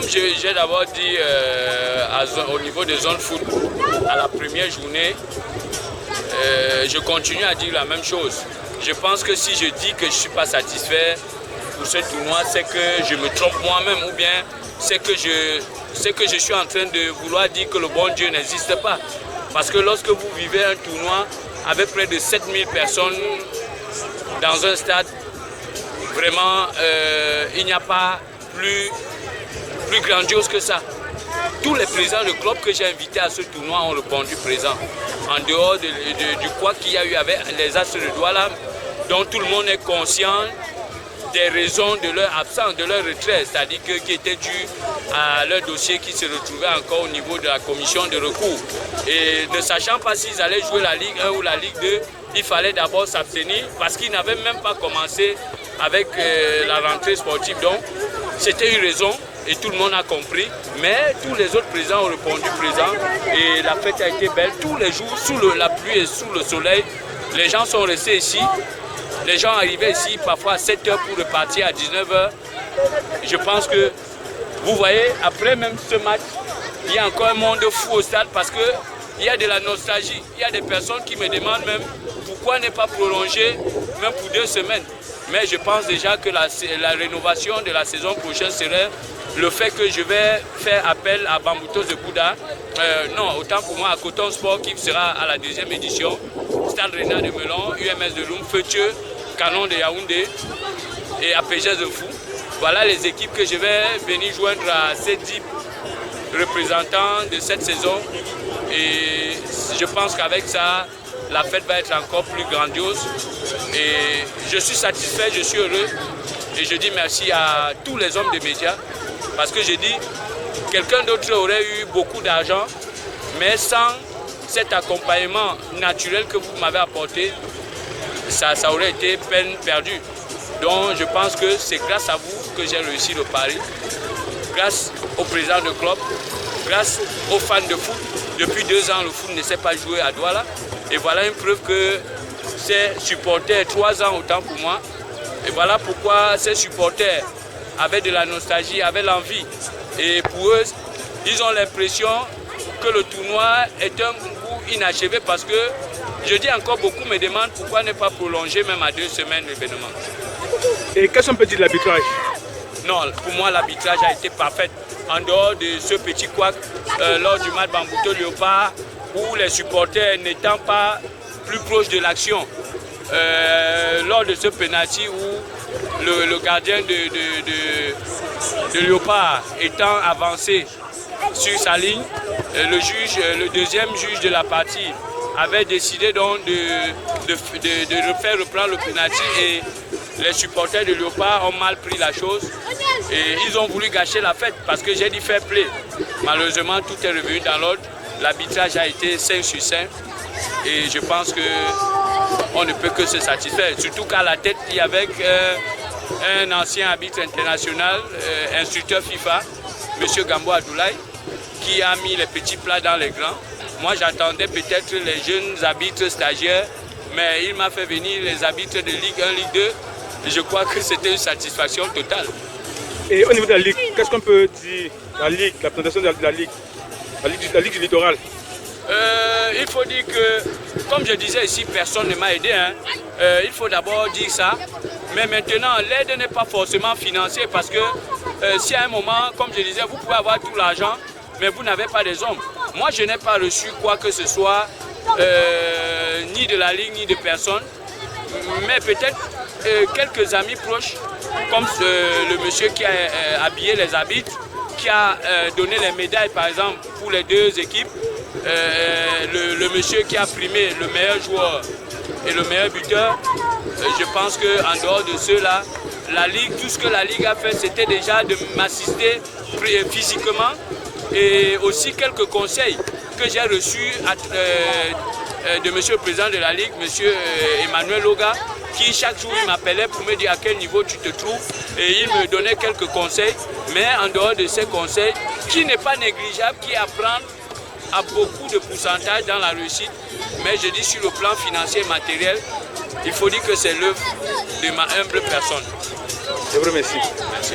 j'ai d'abord dit au niveau des zones foot, à la première journée, je continue à dire la même chose. Je pense que si je dis que je ne suis pas satisfait pour ce tournoi, c'est que je me trompe moi-même ou bien c'est que je suis en train de vouloir dire que le bon Dieu n'existe pas. Parce que lorsque vous vivez un tournoi avec près de 7000 personnes dans un stade, vraiment, il n'y a pas plus grandiose que ça. Tous les présidents de club que j'ai invités à ce tournoi ont répondu présent. En dehors du quoi qu'il y a eu avec les As de Douala, dont tout le monde est conscient des raisons de leur absence, de leur retrait, c'est-à-dire qui était dû à leur dossier qui se retrouvait encore au niveau de la commission de recours. Et ne sachant pas s'ils allaient jouer la Ligue 1 ou la Ligue 2, il fallait d'abord s'abstenir parce qu'ils n'avaient même pas commencé avec la rentrée sportive. Donc, c'était une raison et tout le monde a compris. Mais tous les autres présidents ont répondu présent et la fête a été belle. Tous les jours, sous la pluie et sous le soleil, les gens sont restés ici. Les gens arrivaient ici parfois à 7 h pour repartir à 19 h. Je pense que, vous voyez, après même ce match, il y a encore un monde fou au stade parce qu'il y a de la nostalgie. Il y a des personnes qui me demandent même pourquoi ne pas prolonger même pour 2 semaines. Mais je pense déjà que la rénovation de la saison prochaine serait le fait que je vais faire appel à Bamboutos de Bouddha. Non, autant pour moi à Coton Sport qui sera à la 2e édition. Stade Renard de Melon, UMS de Loum, Feutieux, Canon de Yaoundé et APGS de Fou. Voilà les équipes que je vais venir joindre à ces 10 représentants de cette saison. Et je pense qu'avec ça, la fête va être encore plus grandiose. Et je suis satisfait, je suis heureux. Et je dis merci à tous les hommes des médias. Parce que j'ai dit, quelqu'un d'autre aurait eu beaucoup d'argent, mais sans cet accompagnement naturel que vous m'avez apporté, ça aurait été peine perdue. Donc je pense que c'est grâce à vous que j'ai réussi le pari, grâce au président de club, grâce aux fans de foot. Depuis 2 ans, le foot ne sait pas jouer à Douala. Et voilà une preuve que ces supporters, 3 ans autant pour moi, et voilà pourquoi ces supporters avaient de la nostalgie, avaient l'envie. Et pour eux, ils ont l'impression que le tournoi est un goût inachevé parce que, je dis encore, beaucoup me demandent pourquoi ne pas prolonger même à 2 semaines l'événement. Et qu'est-ce qu'on peut dire de l'arbitrage? Non, pour moi l'arbitrage a été parfait. En dehors de ce petit couac lors du match Bambouto Léopard, où les supporters n'étant pas plus proches de l'action, lors de ce penalty où le gardien de Léopard étant avancé sur sa ligne, le deuxième juge de la partie avait décidé donc de refaire reprendre le penalty et les supporters de Léopard ont mal pris la chose et ils ont voulu gâcher la fête parce que j'ai dit fair play. Malheureusement, tout est revenu dans l'ordre. L'arbitrage a été 5 sur 5 et je pense qu'on ne peut que se satisfaire. Surtout qu'à la tête, il y avait un ancien arbitre international, instructeur FIFA, M. Gambo Adoulaye, qui a mis les petits plats dans les grands. Moi, j'attendais peut-être les jeunes arbitres stagiaires, mais il m'a fait venir les arbitres de Ligue 1, Ligue 2. Et je crois que c'était une satisfaction totale. Et au niveau de la Ligue, qu'est-ce qu'on peut dire? La Ligue, la présentation de la Ligue, la Ligue du littoral. Il faut dire que, comme je disais ici, personne ne m'a aidé. Il faut d'abord dire ça. Mais maintenant, l'aide n'est pas forcément financière parce que si à un moment, comme je disais, vous pouvez avoir tout l'argent, mais vous n'avez pas des hommes. Moi, je n'ai pas reçu quoi que ce soit, ni de la Ligue, ni de personne. Mais peut-être quelques amis proches, comme le monsieur qui a habillé les arbitres, qui a donné les médailles, par exemple, pour les 2 équipes. Le monsieur qui a primé le meilleur joueur et le meilleur buteur, je pense qu'en dehors de ceux-là, la Ligue, tout ce que la Ligue a fait, c'était déjà de m'assister physiquement et aussi quelques conseils que j'ai reçus de monsieur le président de la Ligue, monsieur Emmanuel Loga, qui chaque jour il m'appelait pour me dire à quel niveau tu te trouves et il me donnait quelques conseils, mais en dehors de ces conseils, qui n'est pas négligeable, qui apprend à beaucoup de pourcentage dans la réussite, mais je dis sur le plan financier et matériel, il faut dire que c'est l'œuvre de ma humble personne. Je vous remercie. Merci.